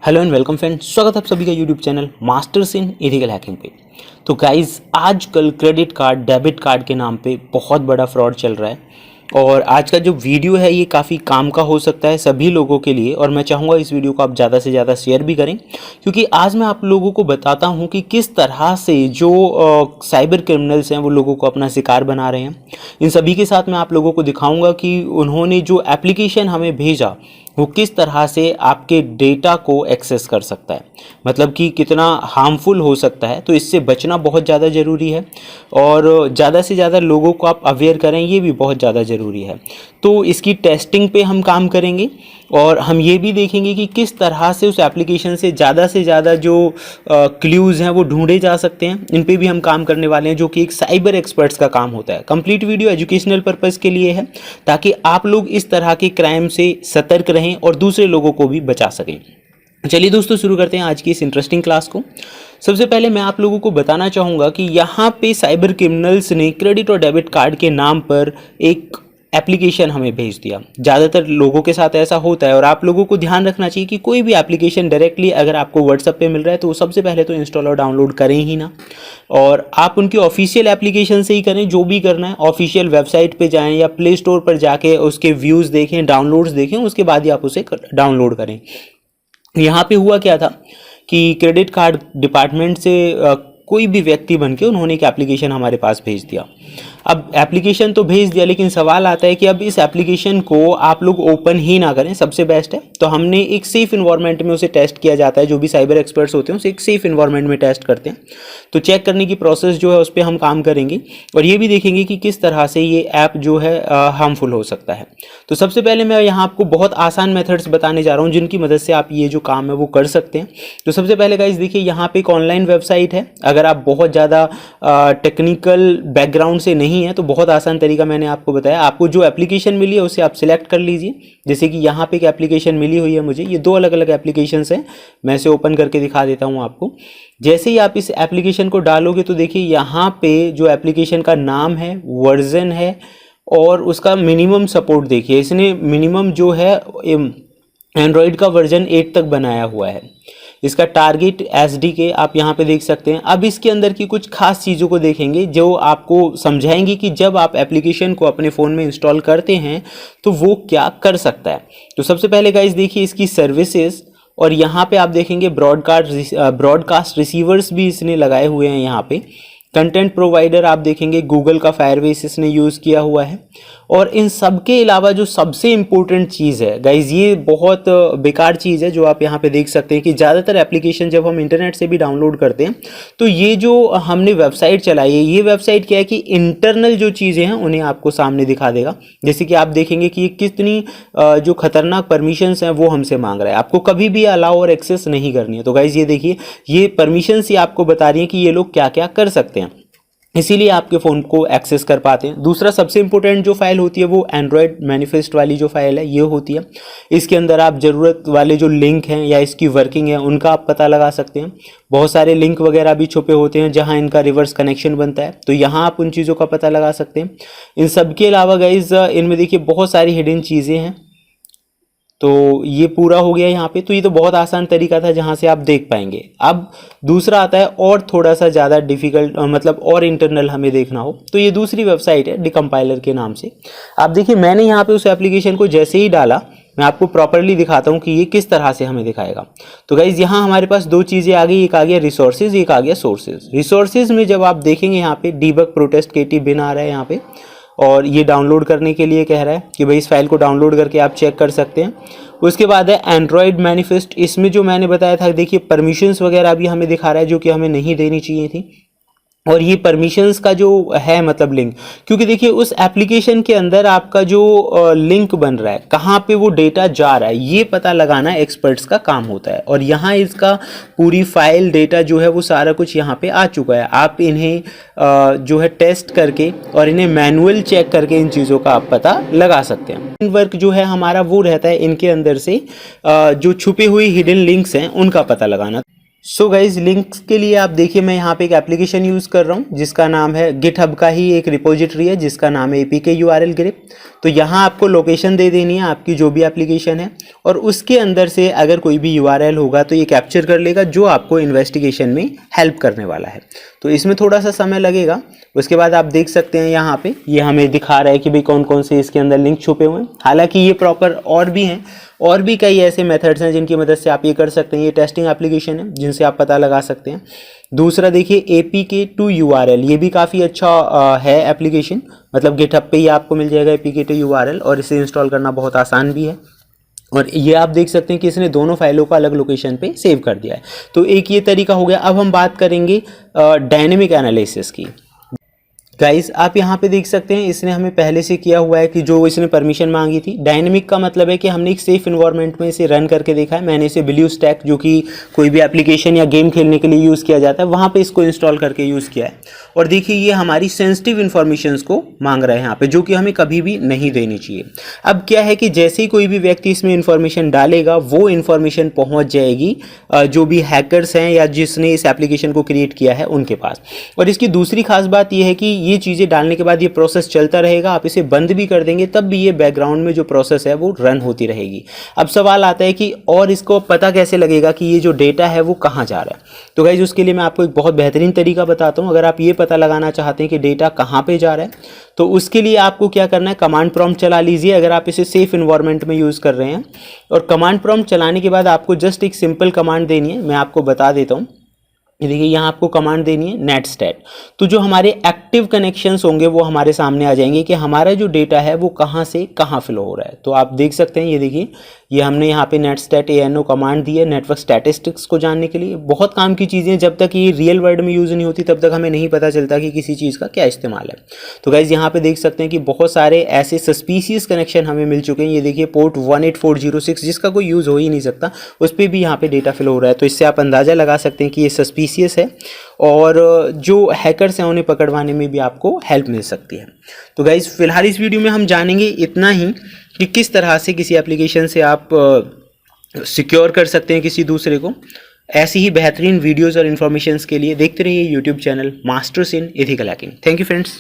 Hello and welcome friends, स्वागत है आप सभी का YouTube channel masters in ethical hacking पे। तो गाइस, आजकल क्रेडिट कार्ड, डेबिट कार्ड के नाम पे बहुत बड़ा फ्रॉड चल रहा है और आज का जो वीडियो है ये काफ़ी काम का हो सकता है सभी लोगों के लिए। और मैं चाहूँगा इस वीडियो को आप ज़्यादा से ज़्यादा शेयर भी करें, क्योंकि आज मैं आप लोगों को बताता हूँ कि किस तरह से जो साइबर क्रिमिनल्स हैं वो लोगों को अपना शिकार बना रहे हैं। इन सभी के साथ मैं आप लोगों को दिखाऊंगा कि उन्होंने जो एप्लीकेशन हमें भेजा वो किस तरह से आपके डेटा को एक्सेस कर सकता है, मतलब कि कितना हार्मफुल हो सकता है। तो इससे बचना बहुत ज़्यादा ज़रूरी है और ज़्यादा से ज़्यादा लोगों को आप अवेयर करें, ये भी बहुत ज़्यादा ज़रूरी है। तो इसकी टेस्टिंग पे हम काम करेंगे और हम ये भी देखेंगे कि किस तरह से उस एप्लीकेशन से ज़्यादा जो क्लूज़ हैं वो ढूंढे जा सकते हैं। इन पे भी हम काम करने वाले हैं, जो कि एक साइबर एक्सपर्ट्स का काम होता है। कंप्लीट वीडियो एजुकेशनल पर्पज़ के लिए है, ताकि आप लोग इस तरह के क्राइम से सतर्क रहें और दूसरे लोगों को भी बचा सकें। चलिए दोस्तों, शुरू करते हैं आज की इस इंटरेस्टिंग क्लास को। सबसे पहले मैं आप लोगों को बताना चाहूँगा कि यहाँ पे साइबर क्रिमिनल्स ने क्रेडिट और डेबिट कार्ड के नाम पर एक एप्लीकेशन हमें भेज दिया। ज़्यादातर लोगों के साथ ऐसा होता है और आप लोगों को ध्यान रखना चाहिए कि कोई भी एप्लीकेशन डायरेक्टली अगर आपको व्हाट्सएप पे मिल रहा है तो सबसे पहले तो इंस्टॉल और डाउनलोड करें ही ना, और आप उनकी ऑफिशियल एप्लीकेशन से ही करें। जो भी करना है ऑफिशियल वेबसाइट पे जाएं या प्ले स्टोर पर जाके उसके व्यूज़ देखें, डाउनलोड्स देखें, उसके बाद ही आप उसे डाउनलोड करें। यहाँ पे हुआ क्या था कि क्रेडिट कार्ड डिपार्टमेंट से कोई भी व्यक्ति बन के उन्होंने एक एप्लीकेशन हमारे पास भेज दिया। अब एप्लीकेशन तो भेज दिया, लेकिन सवाल आता है कि अब इस एप्लीकेशन को आप लोग ओपन ही ना करें, सबसे बेस्ट है। तो हमने एक सेफ इन्वायरमेंट में उसे टेस्ट किया जाता है। जो भी साइबर एक्सपर्ट्स होते हैं उसे एक सेफ इन्वायरमेंट में टेस्ट करते हैं। तो चेक करने की प्रोसेस जो है उस पर हम काम करेंगे और ये भी देखेंगे कि किस तरह से ये ऐप जो है हार्मफुल हो सकता है। तो सबसे पहले मैं यहाँ आपको बहुत आसान मेथड्स बताने जा रहा हूँ जिनकी मदद से आप ये जो काम है वो कर सकते हैं। तो सबसे पहले गाइस देखिए, यहाँ पे एक ऑनलाइन वेबसाइट है। अगर आप बहुत ज़्यादा टेक्निकल बैकग्राउंड से नहीं है तो बहुत आसान तरीका मैंने आपको बताया। आपको जो एप्लीकेशन मिली है उसे आप सिलेक्ट कर लीजिए। जैसे कि यहाँ पे एक एप्लीकेशन मिली हुई है मुझे, ये दो अलग अलग एप्लीकेशंस हैं। मैं इसे ओपन करके दिखा देता हूँ आपको। जैसे ही आप इस एप्लीकेशन को डालोगे तो देखिए यहाँ पे जो एप्लीकेशन का नाम है, वर्जन है और उसका मिनिमम सपोर्ट देखिए। इसने मिनिमम जो है एंड्रॉयड का वर्जन 8 तक बनाया हुआ है। इसका टारगेट एसडीके आप यहाँ पे देख सकते हैं। अब इसके अंदर की कुछ खास चीज़ों को देखेंगे जो आपको समझाएंगे कि जब आप एप्लीकेशन को अपने फ़ोन में इंस्टॉल करते हैं तो वो क्या कर सकता है। तो सबसे पहले गाइस देखिए इसकी सर्विसेज, और यहाँ पे आप देखेंगे ब्रॉडकास्ट रिसीवर्स भी इसने लगाए हुए हैं। यहाँ पे कंटेंट प्रोवाइडर आप देखेंगे गूगल का फायरबेस इसने यूज़ किया हुआ है। और इन सब के अलावा जो सबसे इम्पोर्टेंट चीज़ है गाइज, ये बहुत बेकार चीज़ है जो आप यहाँ पे देख सकते हैं कि ज़्यादातर एप्लीकेशन जब हम इंटरनेट से भी डाउनलोड करते हैं तो ये जो हमने वेबसाइट चलाई है, ये वेबसाइट क्या है कि इंटरनल जो चीज़ें हैं उन्हें आपको सामने दिखा देगा। जैसे कि आप देखेंगे कि ये कितनी जो खतरनाक परमिशंस हैं वो हमसे मांग रहा है। आपको कभी भी अलाउ और एक्सेस नहीं करनी है। तो गाइज ये देखिए, ये परमिशंस ही आपको बता रही है कि ये लोग क्या क्या कर सकते हैं, इसीलिए आपके फ़ोन को एक्सेस कर पाते हैं। दूसरा सबसे इंपॉर्टेंट जो फाइल होती है वो एंड्रॉयड मैनिफेस्ट वाली जो फाइल है ये होती है। इसके अंदर आप ज़रूरत वाले जो लिंक हैं या इसकी वर्किंग है उनका आप पता लगा सकते हैं। बहुत सारे लिंक वगैरह भी छुपे होते हैं जहां इनका रिवर्स कनेक्शन बनता है, तो यहाँ आप उन चीज़ों का पता लगा सकते हैं। इन सब के अलावा गाइज इनमें देखिए बहुत सारी हिडन चीज़ें हैं। तो ये पूरा हो गया यहाँ पे। तो ये तो बहुत आसान तरीका था जहाँ से आप देख पाएंगे। अब दूसरा आता है और थोड़ा सा ज़्यादा डिफिकल्ट, मतलब और इंटरनल हमें देखना हो तो ये दूसरी वेबसाइट है डिकम्पाइलर के नाम से। आप देखिए मैंने यहाँ पे उस एप्लीकेशन को जैसे ही डाला, मैं आपको प्रॉपरली दिखाता हूँ कि ये किस तरह से हमें दिखाएगा। तो गाइज यहाँ हमारे पास दो चीज़ें आ गई, एक आ गया रिसोर्सेज, एक आ गया सोर्सेज। रिसोर्सेज में जब आप देखेंगे यहाँ पे डीबग प्रोटेस्ट केटी बिन आ रहा है यहाँ पे, और ये डाउनलोड करने के लिए कह रहा है कि भाई इस फाइल को डाउनलोड करके आप चेक कर सकते हैं। उसके बाद है एंड्रॉयड मैनिफेस्ट। इसमें जो मैंने बताया था देखिए परमिशंस वगैरह भी हमें दिखा रहा है जो कि हमें नहीं देनी चाहिए थी। और ये परमिशंस का जो है मतलब लिंक, क्योंकि देखिए उस एप्लीकेशन के अंदर आपका जो लिंक बन रहा है कहाँ पे वो डेटा जा रहा है ये पता लगाना एक्सपर्ट्स का काम होता है। और यहाँ इसका पूरी फाइल डेटा जो है वो सारा कुछ यहाँ पे आ चुका है। आप इन्हें जो है टेस्ट करके और इन्हें मैनुअल चेक करके इन चीज़ों का आप पता लगा सकते हैं। वर्क जो है हमारा वो रहता है इनके अंदर से जो छुपी हुई हिडन लिंक्स हैं उनका पता लगाना। सो गाइज लिंक्स के लिए आप देखिए मैं यहाँ पे एक एप्लीकेशन यूज़ कर रहा हूँ जिसका नाम है गिटहब का ही एक रिपोजिटरी है जिसका नाम है APK URL ग्रिप। तो यहाँ आपको लोकेशन दे देनी है आपकी जो भी एप्लीकेशन है और उसके अंदर से अगर कोई भी URL होगा तो ये कैप्चर कर लेगा जो आपको इन्वेस्टिगेशन में हेल्प करने वाला है। तो इसमें थोड़ा सा समय लगेगा। उसके बाद आप देख सकते हैं यहाँ पे ये हमें दिखा रहा है कि भाई कौन कौन से इसके अंदर लिंक छुपे हुए हैं। हालांकि ये प्रॉपर और भी हैं और भी कई ऐसे मेथड्स हैं जिनकी मदद से आप ये कर सकते हैं। ये टेस्टिंग एप्लीकेशन है जिनसे आप पता लगा सकते हैं। दूसरा देखिए APK to URL, ये भी काफ़ी अच्छा है एप्लीकेशन, मतलब गिटहब पे ही आपको मिल जाएगा APK to URL और इसे इंस्टॉल करना बहुत आसान भी है। और ये आप देख सकते हैं कि इसने दोनों फाइलों को अलग लोकेशन पे सेव कर दिया है। तो एक ये तरीका हो गया। अब हम बात करेंगे डायनेमिक एनालिसिस की। गाइस आप यहाँ पे देख सकते हैं इसने हमें पहले से किया हुआ है कि जो इसने परमिशन मांगी थी। डायनेमिक का मतलब है कि हमने एक सेफ इन्वायरमेंट में इसे रन करके देखा है। मैंने इसे ब्लूस्टैक जो कि कोई भी एप्लीकेशन या गेम खेलने के लिए यूज़ किया जाता है वहाँ पे इसको इंस्टॉल करके यूज़ किया है। और देखिए ये हमारी सेंसिटिव इन्फॉर्मेशंस को मांग रहा है यहाँ पे, जो कि हमें कभी भी नहीं देनी चाहिए। अब क्या है कि जैसे ही कोई भी व्यक्ति इसमें इन्फॉर्मेशन डालेगा वो इन्फॉर्मेशन पहुँच जाएगी जो भी हैकर्स हैं या जिसने इस एप्लीकेशन को क्रिएट किया है उनके पास। और इसकी दूसरी खास बात यह है कि ये चीज़ें डालने के बाद ये प्रोसेस चलता रहेगा। आप इसे बंद भी कर देंगे तब भी ये बैकग्राउंड में जो प्रोसेस है वो रन होती रहेगी। अब सवाल आता है कि और इसको पता कैसे लगेगा कि ये जो डेटा है वो कहाँ जा रहा है। तो गाइज उसके लिए मैं आपको एक बहुत बेहतरीन तरीका बताता हूँ। अगर आप ये पता लगाना चाहते हैं कि डेटा कहाँ पे जा रहा है तो उसके लिए आपको क्या करना है, कमांड प्रॉम्प्ट चला लीजिए अगर आप इसे सेफ इन्वायरमेंट में यूज़ कर रहे हैं। और कमांड प्रॉम्प्ट चलाने के बाद आपको जस्ट एक सिंपल कमांड देनी है, मैं आपको बता देता हूँ। ये देखिए यहाँ आपको कमांड देनी है नेटस्टैट। तो जो हमारे एक्टिव कनेक्शंस होंगे वो हमारे सामने आ जाएंगे कि हमारा जो डेटा है वो कहाँ से कहाँ फ्लो हो रहा है। तो आप देख सकते हैं ये देखिए ये हमने यहाँ पे नेटस्टैट ANO कमांड दी है नेटवर्क स्टैटिस्टिक्स को जानने के लिए। बहुत काम की चीज़ें, जब तक ये रियल वर्ल्ड में यूज़ नहीं होती तब तक हमें नहीं पता चलता कि किसी चीज़ का क्या इस्तेमाल है। तो गाइज यहाँ पे देख सकते हैं कि बहुत सारे ऐसे सस्पिशियस कनेक्शन हमें मिल चुके हैं। ये देखिए पोर्ट 18406 जिसका कोई यूज़ हो ही नहीं सकता, उस पर भी यहाँ पे डेटा फ्लो हो रहा है। तो इससे आप अंदाज़ा लगा सकते हैं कि ये सस्पिशियस है और जो हैकर्स हैं उन्हें पकड़वाने में भी आपको हेल्प मिल सकती है। तो गाइज फिलहाल इस वीडियो में हम जानेंगे इतना ही कि किस तरह से किसी एप्लीकेशन से आप सिक्योर कर सकते हैं किसी दूसरे को। ऐसी ही बेहतरीन वीडियोस और इन्फॉर्मेशंस के लिए देखते रहिए YouTube channel masters in ethical hacking. Thank you friends.